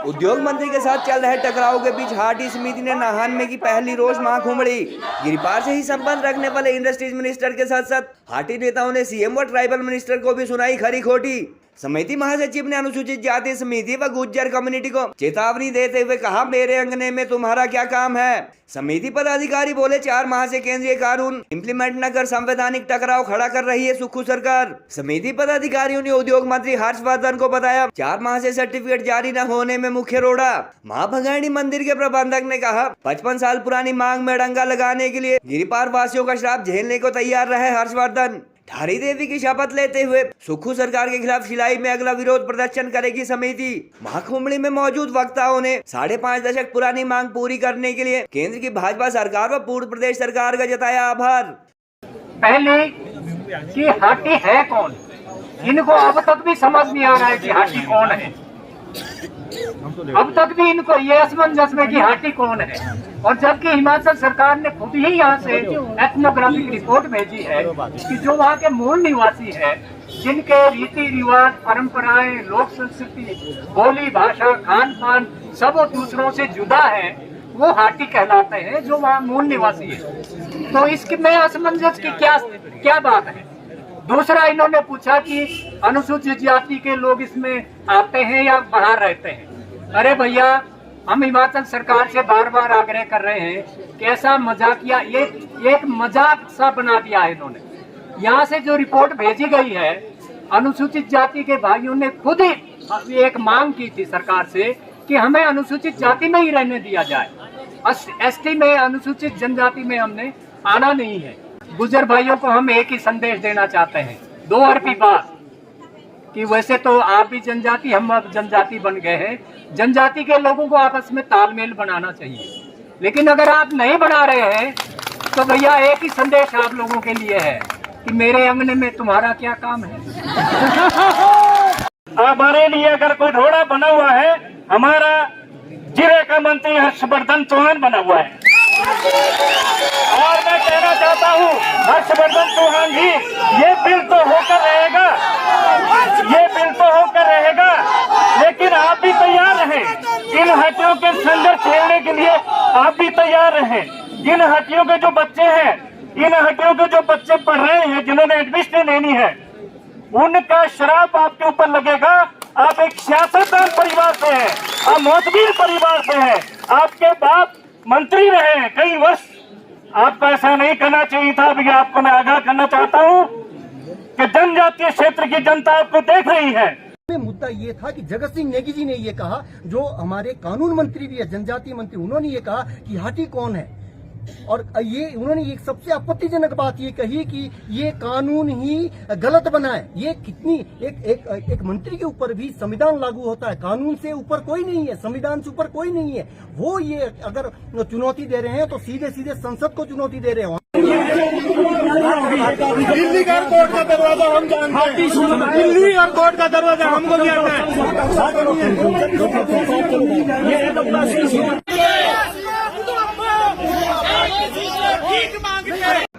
उद्योग मंत्री के साथ चल रहे टकराव के बीच हाटी समिति ने नाहन में की पहली रोष मांग उमड़ी। गिरिपार से ही संबंध रखने वाले इंडस्ट्रीज मिनिस्टर के साथ साथ हाटी नेताओं ने सीएम व ट्राइबल मिनिस्टर को भी सुनाई खरी खोटी। समिति महासचिव ने अनुसूचित जाति समिति व गुज्जर कम्युनिटी को चेतावनी देते हुए कहा, मेरे अंगने में तुम्हारा क्या काम है। समिति पदाधिकारी बोले, 4 माह से केंद्रीय कानून इम्प्लीमेंट न कर संवैधानिक टकराव खड़ा कर रही है सुक्खू सरकार। समिति पदाधिकारियों ने उद्योग मंत्री हर्षवर्धन को बताया, 4 माह से सर्टिफिकेट जारी न होने में मुख्य रोड़ा। मां भगाणी मंदिर के प्रबंधक ने कहा, 55 साल पुरानी मांग में डंगा लगाने के लिए गिरिपार वासियों का श्राप झेलने को तैयार रहे हर्षवर्धन। ठारी देवी की शपथ लेते हुए सुक्खू सरकार के खिलाफ शिलाई में अगला विरोध प्रदर्शन करेगी समिति। महाकुंभड़ी में मौजूद वक्ताओं ने 5.5 दशक पुरानी मांग पूरी करने के लिए केंद्र की भाजपा सरकार व पूर्व प्रदेश सरकार का जताया आभार। पहले कि हाटी है कौन, इनको अब तक भी समझ नहीं आ रहा है कि हाटी कौन है। अब तक भी इनको ये असमंजस में कि हाटी कौन है, और जबकि हिमाचल सरकार ने खुद ही यहाँ से एथनोग्राफिक रिपोर्ट भेजी है कि जो वहाँ के मूल निवासी है, जिनके रीति रिवाज, परंपराएं, लोक संस्कृति, बोली भाषा, खान पान सब दूसरों से जुदा है, वो हाटी कहलाते हैं, जो वहाँ मूल निवासी है। तो इसके में असमंजस की क्या बात है। दूसरा, इन्होंने पूछा कि अनुसूचित जाति के लोग इसमें आते हैं या बाहर रहते हैं। अरे भैया, हम हिमाचल सरकार से बार बार आग्रह कर रहे हैं कि ऐसा मजाकिया एक मजाक सा बना दिया है इन्होंने। यहाँ से जो रिपोर्ट भेजी गई है, अनुसूचित जाति के भाइयों ने खुद ही एक मांग की थी सरकार से कि हमें अनुसूचित जाति में ही रहने दिया जाए, एसटी में, अनुसूचित जनजाति में हमने आना नहीं है। गुज्जर भाइयों को हम एक ही संदेश देना चाहते हैं, 2 अरबी बात, कि वैसे तो आप भी जनजाति, हम अब जनजाति बन गए हैं। जनजाति के लोगों को आपस में तालमेल बनाना चाहिए, लेकिन अगर आप नहीं बना रहे हैं तो भैया एक ही संदेश आप लोगों के लिए है कि मेरे अंगने में तुम्हारा क्या काम है। हमारे लिए अगर कोई घोड़ा बना हुआ है, हमारा जिले का मंत्री हर्षवर्धन चौहान बना हुआ है। और मैं कहना चाहता हूँ हर्षवर्धन चौहान जी, ये बिल तो होकर रहेगा, ये बिल तो होकर रहेगा, लेकिन आप भी तैयार रहें। इन हटियों के संघर्ष झेलने के लिए आप भी तैयार रहें। जिन हटियों के जो बच्चे हैं, इन हटियों के जो बच्चे पढ़ रहे हैं, जिन्होंने एडमिशन लेनी है, उनका श्राप आपके ऊपर लगेगा। आप एक सियासतदान परिवार से हैं, आप मोतबीर परिवार से हैं, आपके बाप मंत्री रहे हैं कई वर्ष। आपको ऐसा नहीं करना चाहिए था। अभी आपको मैं आगाह करना चाहता हूं कि जनजातीय क्षेत्र की जनता आपको देख रही है। मुद्दा ये था कि जगत सिंह नेगी जी ने ये कहा, जो हमारे कानून मंत्री भी है, जनजातीय मंत्री, उन्होंने ये कहा कि हाटी कौन है, और ये उन्होंने एक सबसे आपत्तिजनक बात ये कही कि ये कानून ही गलत बना है। ये कितनी एक मंत्री के ऊपर भी संविधान लागू होता है, कानून से ऊपर कोई नहीं है, संविधान से ऊपर कोई नहीं है। वो ये अगर चुनौती दे रहे हैं तो सीधे सीधे संसद को चुनौती दे रहे हैं। दिल्ली का कोर्ट का दरवाजा हम जानते हैं, दिल्ली और कोर्ट का दरवाजा हमको भी आता है।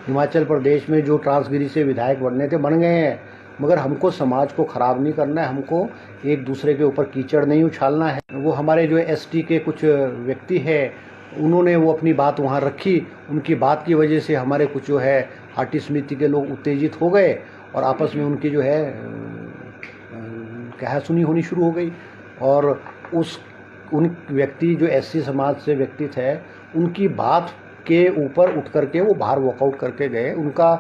हिमाचल प्रदेश में जो ट्रांसगिरी से विधायक बनने थे बन गए हैं, मगर हमको समाज को खराब नहीं करना है, हमको एक दूसरे के ऊपर कीचड़ नहीं उछालना है। वो हमारे जो एसटी के कुछ व्यक्ति है, उन्होंने वो अपनी बात वहाँ रखी, उनकी बात की वजह से हमारे कुछ जो है हाटी समिति के लोग उत्तेजित हो गए और आपस में उनकी जो है कहा-सुनी होनी शुरू हो गई। और उन व्यक्ति जो एससी समाज से व्यक्ति थे, उनकी बात के ऊपर उठ करके वो बाहर वॉकआउट करके गए। उनका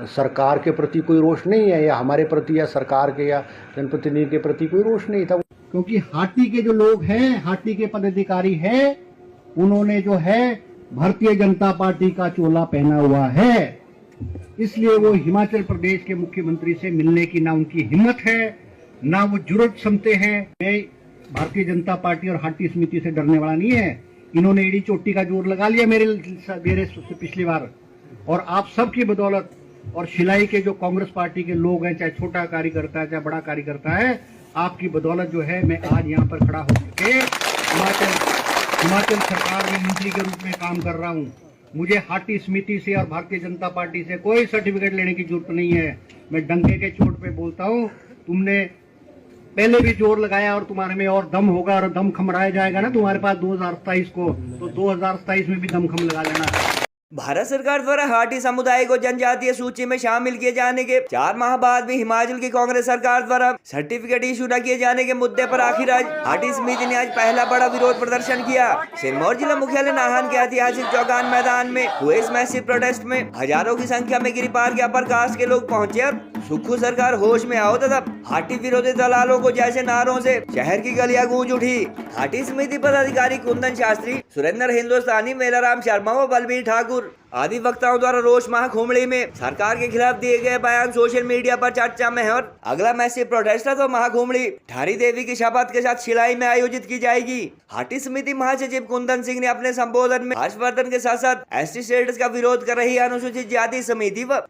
सरकार के प्रति कोई रोष नहीं है, या हमारे प्रति या सरकार के या जनप्रतिनिधि के प्रति कोई रोष नहीं था, क्योंकि हाटी के जो लोग हैं, हाटी के पदाधिकारी हैं, उन्होंने जो है भारतीय जनता पार्टी का चोला पहना हुआ है। इसलिए वो हिमाचल प्रदेश के मुख्यमंत्री से मिलने की ना उनकी हिम्मत है, ना वो जुर्रत समझते हैं। मैं भारतीय जनता पार्टी और हाटी समिति से डरने वाला नहीं है। इन्होंने एड़ी चोटी का जोर लगा लिया मेरे से पिछली बार, और आप सबकी बदौलत और शिलाई के जो कांग्रेस पार्टी के लोग हैं, चाहे छोटा कार्यकर्ता है चाहे बड़ा कार्यकर्ता है, आपकी बदौलत जो है मैं आज यहाँ पर खड़ा होकर हिमाचल सरकार में मंत्री के रूप में काम कर रहा हूँ। मुझे हाटी समिति से और भारतीय जनता पार्टी से कोई सर्टिफिकेट लेने की जरूरत नहीं है। मैं डंके के चोट पे बोलता हूँ, तुमने पहले भी जोर लगाया और तुम्हारे में और दम होगा और दम खमराया जाएगा ना तुम्हारे पास 2027 को, तो 2027 में भी दमखम लगा लेना। भारत सरकार द्वारा हाटी समुदाय को जनजातीय सूची में शामिल किए जाने के 4 माह बाद भी हिमाचल की कांग्रेस सरकार द्वारा सर्टिफिकेट इशू न किए जाने के मुद्दे पर आखिर आज हाटी समिति ने आज पहला बड़ा विरोध प्रदर्शन किया। सिरमौर जिला मुख्यालय नाहन के ऐतिहासिक चौगान मैदान में हुए इस मैसिव प्रोटेस्ट में हजारों की संख्या में गिरिपार के अपर कास्ट के लोग पहुंचे और सुक्खू सरकार होश में आओ तथा हाटी विरोधी दलालों को जैसे नारों से शहर की गलियां गूंज उठी। हाटी समिति पदाधिकारी कुंदन शास्त्री, सुरेंद्र हिंदुस्तानी, मेलाराम शर्मा व बलबीर ठाकुर आदि वक्ताओं द्वारा रोष महाकुंभड़ी में सरकार के खिलाफ दिए गए बयान सोशल मीडिया पर चर्चा में है और अगला मैसिव प्रोटेस्ट तो महाकुंभड़ी ठारी देवी की शपथ के साथ शिलाई में आयोजित की जाएगी। हाटी समिति महासचिव कुंदन सिंह ने अपने संबोधन में हर्षवर्धन के साथ साथ एसटी स्टेटस का विरोध कर रही अनुसूचित जाति समिति व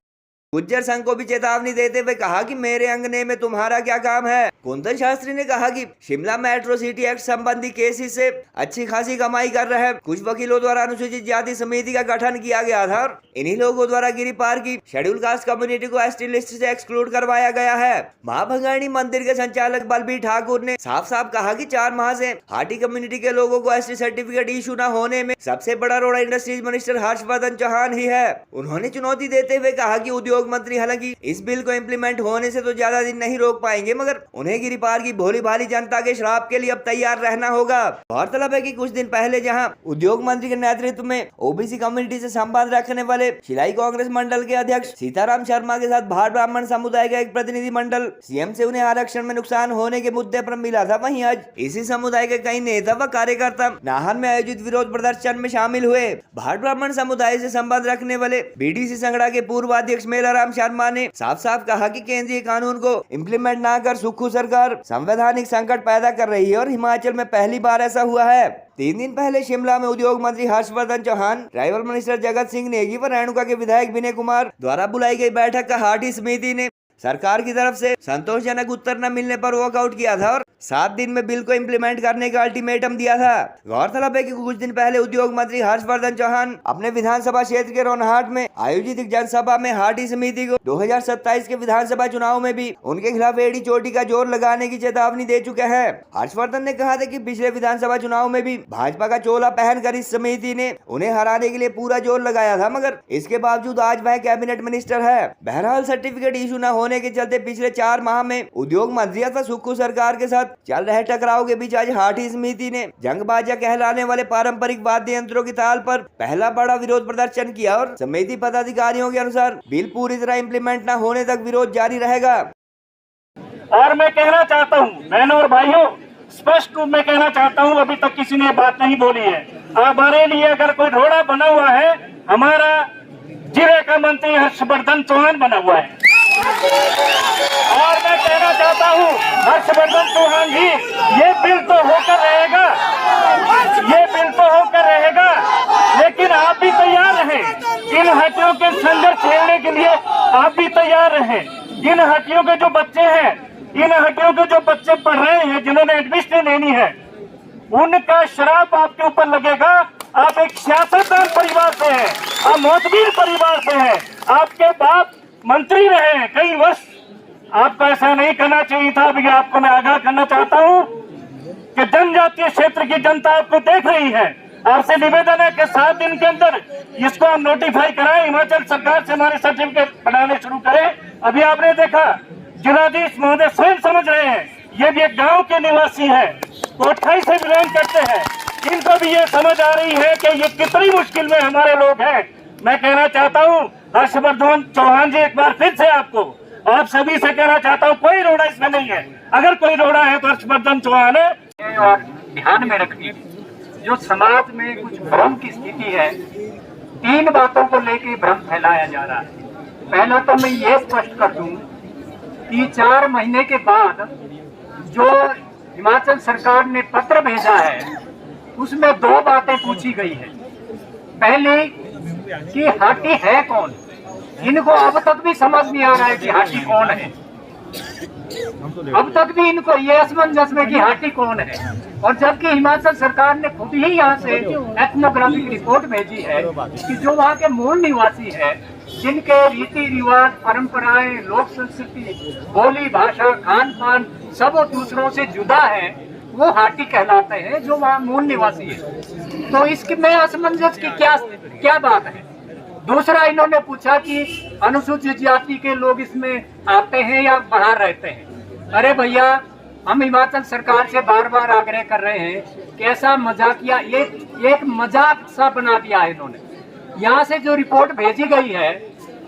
गुज्जर संघ को भी चेतावनी देते हुए कहा कि मेरे अंगने में तुम्हारा क्या काम है। कुंदन शास्त्री ने कहा कि शिमला मेट्रो सिटी एक्ट संबंधी केसेस से अच्छी खासी कमाई कर रहे कुछ वकीलों द्वारा अनुसूचित जाति समिति का गठन किया गया था और इन्हीं लोगों द्वारा गिरिपार की शेड्यूल कास्ट कम्युनिटी को एसटी लिस्ट से एक्सक्लूड करवाया गया है। मां भंगाणी मंदिर के संचालक बलबीर ठाकुर ने साफ साफ कहा कि 4 माह से हाटी कम्युनिटी के लोगों को एसटी सर्टिफिकेट इशू न होने में सबसे बड़ा रोड़ा इंडस्ट्रीज मिनिस्टर हर्षवर्धन चौहान ही है। उन्होंने चुनौती देते हुए कहा कि उद्योग मंत्री हालांकि इस बिल को इम्प्लीमेंट होने से तो ज्यादा दिन नहीं रोक पाएंगे मगर उन्हें गिरिपार की भोली भाली जनता के श्राप के लिए अब तैयार रहना होगा। गौरतलब है कि कुछ दिन पहले जहां उद्योग मंत्री के नेतृत्व में ओबीसी कम्युनिटी से संबंध रखने वाले शिलाई कांग्रेस मंडल के अध्यक्ष सीताराम शर्मा के साथ भाट ब्राह्मण समुदाय का एक प्रतिनिधि मंडल सीएम से उन्हें आरक्षण में नुकसान होने के मुद्दे पर मिला था, वहीं आज इसी समुदाय के कई नेता व कार्यकर्ता नाहन में आयोजित विरोध प्रदर्शन में शामिल हुए। भाट ब्राह्मण समुदाय से संबंध रखने वाले बीडीसी संगड़ा के पूर्व अध्यक्ष मेलाराम शर्मा ने साफ साफ कहा कि केंद्रीय कानून को इम्प्लीमेंट न कर सुक्खू सरकार संवैधानिक संकट पैदा कर रही है और हिमाचल में पहली बार ऐसा हुआ है। 3 दिन पहले शिमला में उद्योग मंत्री हर्षवर्धन चौहान, ट्राइबल मिनिस्टर जगत सिंह नेगी व रेणुका के विधायक विनय कुमार द्वारा बुलाई गई बैठक का हाटी समिति ने सरकार की तरफ से संतोषजनक उत्तर न मिलने पर वॉकआउट किया था और 7 दिन में बिल को इम्प्लीमेंट करने का अल्टीमेटम दिया था। गौरतलब है कि कुछ दिन पहले उद्योग मंत्री हर्षवर्धन चौहान अपने विधानसभा क्षेत्र के रोनहाट में आयोजित एक जनसभा में हाटी समिति को 2027 के विधानसभा चुनाव में भी उनके खिलाफ एड़ी चोटी का जोर लगाने की चेतावनी दे चुके हैं। हर्षवर्धन ने कहा था कि पिछले विधानसभा चुनाव में भी भाजपा का चोला पहनकर इस समिति ने उन्हें हराने के लिए पूरा जोर लगाया था मगर इसके बावजूद आज वह कैबिनेट मिनिस्टर है। बहरहाल सर्टिफिकेट इशू न होने के चलते पिछले 4 माह में उद्योग मंत्री अथवा सुक्खू सरकार के साथ चल रहे टकराव के बीच आज हाटी समिति ने जंगबाजा कहलाने वाले पारंपरिक वाद्य यंत्रों की ताल पर पहला बड़ा विरोध प्रदर्शन किया और समिति पदाधिकारियों के अनुसार बिल पूरी तरह इम्प्लीमेंट न होने तक विरोध जारी रहेगा। और मैं कहना चाहता हूँ बहनों और भाइयों, स्पष्ट रूप में कहना चाहता हूँ, अभी तक किसी ने बात नहीं बोली है। हमारे लिए अगर कोई रोड़ा बना हुआ है, हमारा जिले का मंत्री हर्षवर्धन चौहान बना हुआ है। और मैं कहना चाहता हूँ हर्षवर्धन चौहान जी, ये बिल तो होकर रहेगा, ये बिल तो होकर रहेगा, लेकिन आप भी तैयार रहें। इन हटियों के संघर्ष खेलने के लिए आप भी तैयार रहें। इन हटियों के जो बच्चे हैं, इन हटियों के जो बच्चे पढ़ रहे हैं, जिन्होंने एडमिशन लेनी है, उनका श्राप आपके ऊपर लगेगा। आप एक सियासतदान परिवार से हैं, आप मोतबीर परिवार से हैं, आपके बाप मंत्री रहे हैं कई वर्ष। आपको ऐसा नहीं करना चाहिए था। अभी आपको मैं आगाह करना चाहता हूं कि जनजातीय क्षेत्र की जनता आपको देख रही है। आपसे निवेदन है कि 7 दिन के अंदर इसको हम नोटिफाई कराएं, हिमाचल सरकार से हमारे सर्टिफिकेट बनाने शुरू करें। अभी आपने देखा जिलाधीश महोदय स्वयं समझ रहे हैं, ये भी एक गांव के निवासी है, कोटखाई से बिलोंग करते हैं, इनको भी ये समझ आ रही है कि ये कितनी मुश्किल में हमारे लोग हैं। मैं कहना चाहता हूँ हर्षवर्धन चौहान जी, एक बार फिर से आपको आप सभी से कहना चाहता हूँ, कोई रोड़ा इसमें नहीं है। अगर कोई रोड़ा है तो हर्षवर्धन चौहान है। और ध्यान में रखिए, जो समाज में कुछ भ्रम की स्थिति है, 3 बातों को लेकर भ्रम फैलाया जा रहा है। पहला तो मैं ये स्पष्ट कर दूं कि 4 महीने के बाद जो हिमाचल सरकार ने पत्र भेजा है, उसमें 2 बातें पूछी गई है। पहली कि हाटी है कौन। इनको अब तक भी समझ नहीं आ रहा है कि हाटी कौन है। अब तक भी इनको ये असमंजस में कि हाटी कौन है, और जबकि हिमाचल सरकार ने खुद ही यहाँ से एथनोग्राफिक रिपोर्ट भेजी है कि जो वहाँ के मूल निवासी है जिनके रीति रिवाज, परंपराएं, लोक संस्कृति, बोली भाषा, खान पान सब दूसरों से जुदा है, वो हाटी कहलाते हैं, जो वहाँ मूल निवासी है। तो इसकी में असमंजस की क्या बात है। दूसरा इन्होंने पूछा कि अनुसूचित जाति के लोग इसमें आते हैं या बाहर रहते हैं। अरे भैया, हम हिमाचल सरकार से बार बार आग्रह कर रहे हैं कि ऐसा मजाकिया एक मजाक सा बना दिया है इन्होंने। यहाँ से जो रिपोर्ट भेजी गई है,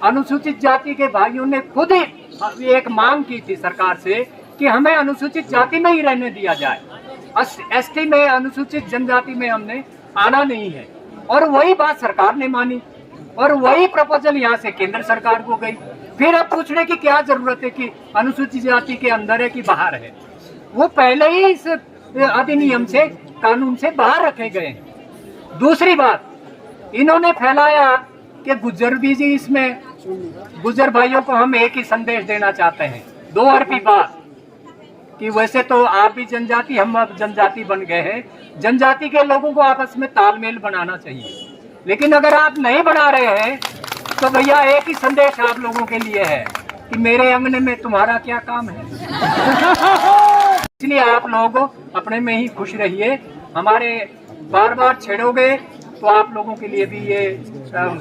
अनुसूचित जाति के भाइयों ने खुद ही एक मांग की थी सरकार से कि हमें अनुसूचित जाति में ही रहने दिया जाए, एसटी में, अनुसूचित जनजाति में हमने आना नहीं है। और वही बात सरकार ने मानी और वही प्रपोजल यहाँ से केंद्र सरकार को गई। फिर अब पूछने की क्या जरूरत है कि अनुसूचित जाति के अंदर है कि बाहर है। वो पहले ही इस अधिनियम से, कानून से बाहर रखे गए हैं। दूसरी बात, इन्होंने फैलाया कि गुज्जर भी जी इसमें, गुज्जर भाइयों को हम एक ही संदेश देना चाहते हैं, दो अरबी बात, कि वैसे तो आप भी जनजाति, हम अब जनजाति बन गए हैं, जनजाति के लोगों को आपस में तालमेल बनाना चाहिए। लेकिन अगर आप नहीं बना रहे हैं तो भैया एक ही संदेश आप लोगों के लिए है कि मेरे अंगने में तुम्हारा क्या काम है। इसलिए आप लोग अपने में ही खुश रहिए, हमारे बार बार छेड़ोगे तो आप लोगों के लिए भी ये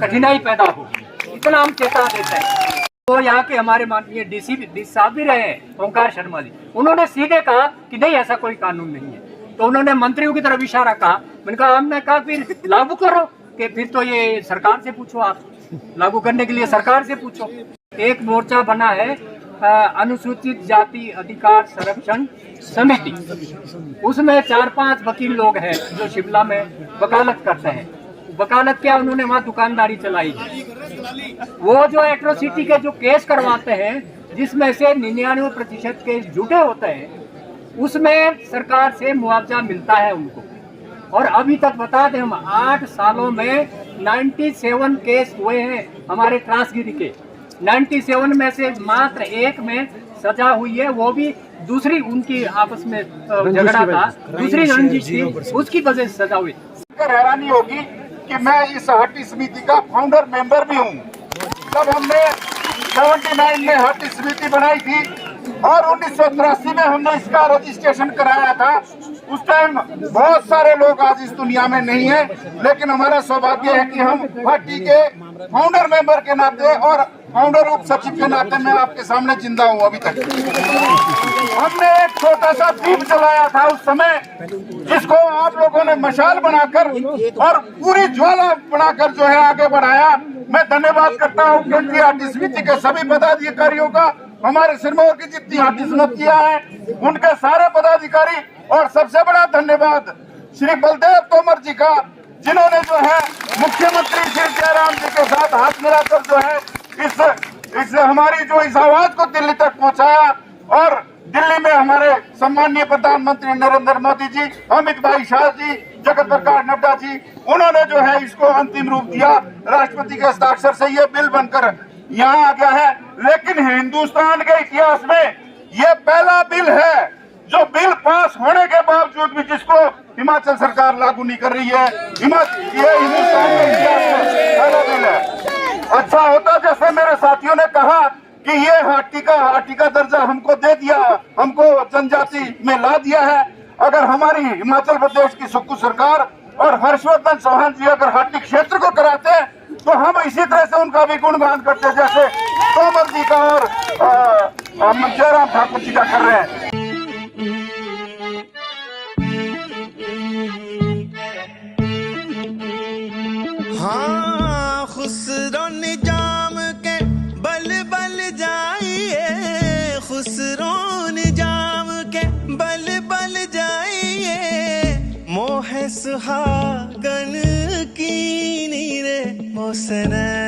कठिनाई पैदा होगी, इतना हम चेता देते हैं। तो यहाँ के हमारे माननीय डीसी साहब भी रहे, ओंकार शर्मा जी, उन्होंने सीधे कहा कि नहीं, ऐसा कोई कानून नहीं है। तो उन्होंने मंत्रियों की तरफ इशारा कहा, मैंने कहा, हमने कहा फिर लागू करो, कि फिर तो ये सरकार से पूछो, आप लागू करने के लिए सरकार से पूछो। एक मोर्चा बना है अनुसूचित जाति अधिकार संरक्षण समिति, उसमें 4-5 वकील लोग हैं जो शिमला में वकालत करते हैं। वकालत क्या, उन्होंने वहाँ दुकानदारी चलाई है। वो जो एट्रोसिटी के जो केस करवाते हैं, जिसमें से 99% केस झूठे होते हैं, उसमें सरकार से मुआवजा मिलता है उनको। और अभी तक बता दें, हम 8 सालों में 97 केस हुए हैं हमारे ट्रांसगिरी के। 97 में से मात्र एक में सजा हुई है, वो भी दूसरी उनकी आपस में झगड़ा था, दूसरी रंजिश थी, उसकी वजह से सजा हुई। हैरानी होगी कि मैं इस हाटी समिति का फाउंडर मेंबर भी हूँ। जब हमने 79 में हाटी समिति बनाई थी और 1983 में हमने इसका रजिस्ट्रेशन कराया था, उस टाइम बहुत सारे लोग आज इस दुनिया में नहीं है, लेकिन हमारा सौभाग्य है कि हम हाटी के फाउंडर मेंबर के नाते और फाउंडर उप सचिव के नाते मैं आपके सामने जिंदा हूँ अभी तक। हमने एक छोटा सा दीप जलाया था उस समय, जिसको आप लोगों ने मशाल बनाकर और पूरी ज्वाला बनाकर जो है आगे बढ़ाया। मैं धन्यवाद करता हूँ केंद्रीय हाटी समिति के सभी पदाधिकारियों का, हमारे सिरमौर की जितनी हाटी समितियां हैं उनके सारे पदाधिकारी, और सबसे बड़ा धन्यवाद श्री बलदेव तोमर जी का, जिन्होंने जो है मुख्यमंत्री श्री जयराम जी के साथ हाथ मिलाकर जो है इस हमारी जो इस आवाज को दिल्ली तक पहुंचाया। और दिल्ली में हमारे सम्माननीय प्रधानमंत्री नरेंद्र मोदी जी, अमित भाई शाह जी, जगत प्रकाश नड्डा जी, उन्होंने जो है इसको अंतिम रूप दिया। राष्ट्रपति के हस्ताक्षर से ये बिल बनकर यहाँ आ गया है। लेकिन हिंदुस्तान के इतिहास में ये पहला बिल है जो बिल पास होने के बावजूद भी जिसको हिमाचल सरकार लागू नहीं कर रही है। ये हिंदुस्तान के इतिहास में पहला बिल है। अच्छा होता जैसे मेरे साथियों ने कहा कि ये हाटी का दर्जा हमको दे दिया, हमको जनजाति में ला दिया है। अगर हमारी हिमाचल प्रदेश की सुक्खू सरकार और हर्षवर्धन चौहान जी अगर हाटी क्षेत्र को कराते हैं तो हम इसी तरह से उनका भी गुणगान करते हैं, जैसे तोमर जी का और जयराम ठाकुर जी का कर रहे हैं। हाँ, खुसरो निजाम के बल बल जाइए, खुसरो निजाम के बल बल जाइए, मोह सुहागन की नीरे मोसने